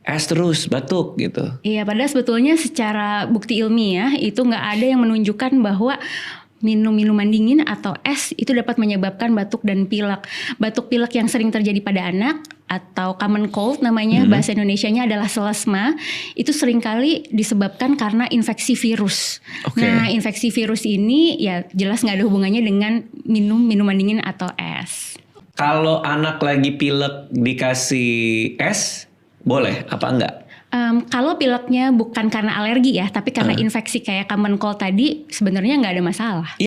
es terus batuk gitu. Iya, padahal sebetulnya secara bukti ilmiah itu nggak ada yang menunjukkan bahwa minum minuman dingin atau es itu dapat menyebabkan batuk dan pilek. Batuk pilek yang sering terjadi pada anak atau common cold namanya, bahasa Indonesianya adalah selesma, itu seringkali disebabkan karena infeksi virus. Nah, infeksi virus ini ya jelas nggak ada hubungannya dengan minum minuman dingin atau es. Kalau anak lagi pilek dikasih es, boleh apa enggak? Kalau pileknya bukan karena alergi ya, tapi karena infeksi kayak common cold tadi, sebenarnya nggak ada masalah.